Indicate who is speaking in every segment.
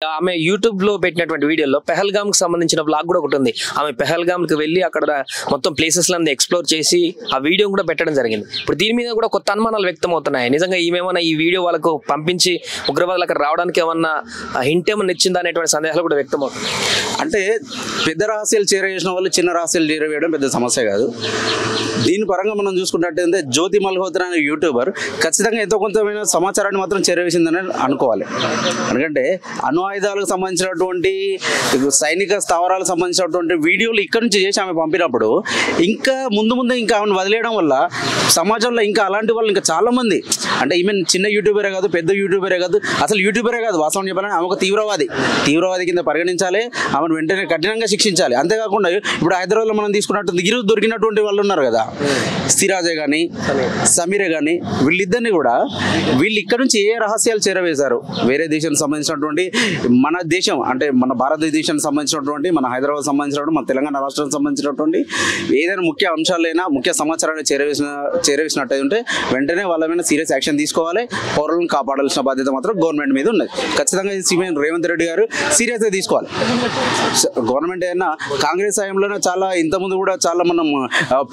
Speaker 1: ఆమె యూట్యూబ్ లో పెట్టినటువంటి వీడియోలో పెహల్గామ్ కి సంబంధించిన బ్లాగ్ కూడా ఒకటి ఉంది. ఆమె పెహల్గామ్ కి వెళ్ళి అక్కడ మొత్తం ప్లేసెస్ లన్నీ ఎక్స్ప్లోర్ చేసి ఆ వీడియో కూడా పెట్టడం జరిగింది. ఇప్పుడు దీని మీద కూడా కొత్త అనుమానాలు వ్యక్తం అవుతున్నాయి. నిజంగా ఈమెమన్నా ఈ వీడియో వాళ్ళకు పంపించి ఉగ్రవాదులు అక్కడ రావడానికి ఏమన్నా హింట్ ఏమన్నా ఇచ్చిందా అనేటువంటి సందేహాలు కూడా వ్యక్తం అవుతున్నాయి.
Speaker 2: అంటే పెద్ద రహస్యాలు చేరవేసిన వాళ్ళు చిన్న రహస్యాలు చేరవేయడం పెద్ద సమస్య కాదు. దీని పరంగా మనం చూసుకున్నట్టయితే జ్యోతి మల్హోత్రా అనే యూట్యూబర్ ఖచ్చితంగా ఎంతో కొంతమైన సమాచారాన్ని మాత్రం చేరవేసిందని అనుకోవాలి. ఎందుకంటే ఆయుధాలకు సంబంధించినటువంటి సైనిక స్థావరాలకు సంబంధించినటువంటి వీడియోలు ఇక్కడ నుంచి చేసి ఆమె పంపినప్పుడు ఇంకా ముందు ఇంకా ఆమెను వదిలేయడం వల్ల సమాజంలో ఇంకా అలాంటి వాళ్ళు ఇంకా చాలా మంది, అంటే ఈమెన్ చిన్న యూట్యూబరే కాదు, పెద్ద యూట్యూబరే కాదు, అసలు యూట్యూబరే కాదు, వాస్తవం చెప్పాలని ఆమె ఒక తీవ్రవాది కింద పరిగణించాలి. ఆమెను వెంటనే కఠినంగా శిక్షించాలి. అంతేకాకుండా ఇప్పుడు హైదరాబాద్లో మనం తీసుకున్నట్టు ఈరోజు దొరికినటువంటి వాళ్ళు ఉన్నారు కదా, సిరాజే కానీ సమీరే కానీ, వీళ్ళిద్దరిని కూడా వీళ్ళు ఇక్కడ నుంచి ఏ రహస్యాలు చేరవేశారు, వేరే దేశానికి సంబంధించినటువంటి మన దేశం అంటే మన భారతదేశానికి సంబంధించినటువంటి మన హైదరాబాద్ సంబంధించినటువంటి మన తెలంగాణ రాష్ట్రానికి సంబంధించినటువంటి ఏదైనా ముఖ్య అంశాలైనా ముఖ్య సమాచారాన్ని చేరవేసినట్టయితే వెంటనే వాళ్ళ మీద సీరియస్ యాక్షన్ తీసుకోవాలి. పౌరులను కాపాడాల్సిన బాధ్యత మాత్రం గవర్నమెంట్ మీద ఉన్నది. ఖచ్చితంగా సీఎం రేవంత్ రెడ్డి గారు సీరియస్గా తీసుకోవాలి. గవర్నమెంట్ అయినా కాంగ్రెస్ హయాంలోనే చాలా ఇంతకుముందు కూడా చాలా మనం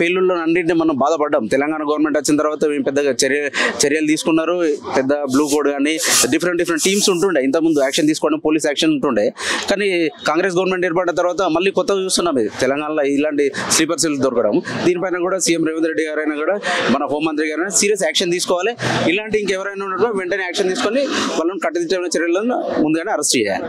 Speaker 2: పేలుల్లో అన్నింటినీ మనం బాధపడ్డాం. తెలంగాణ గవర్నమెంట్ వచ్చిన తర్వాత మేము పెద్దగా చర్యలు తీసుకున్నారు. పెద్ద బ్లూ కోడ్ కానీ డిఫరెంట్ టీమ్స్ ఉంటుండే, ఇంతకుముందు యాక్షన్ తీసుకోవడం పోలీస్ యాక్షన్ ఉంటుండే. కానీ కాంగ్రెస్ గవర్నమెంట్ ఏర్పడిన తర్వాత మళ్ళీ కొత్తగా చూస్తున్నాం ఇది తెలంగాణలో ఇలాంటి స్లీపర్ సెల్ దొరకడం. దీనిపైన కూడా సీఎం రేవంత్ రెడ్డి గారైనా కూడా మన హోంమంత్రి గారైనా సీరియస్ యాక్షన్ తీసుకోవాలి. ఇలాంటి ఇంకెవరైనా ఉన్నట్టు వెంటనే యాక్షన్ తీసుకొని వాళ్ళని కట్టుదిట్టమైన చర్యలను ముందుగానే అరెస్ట్ చేయాలి.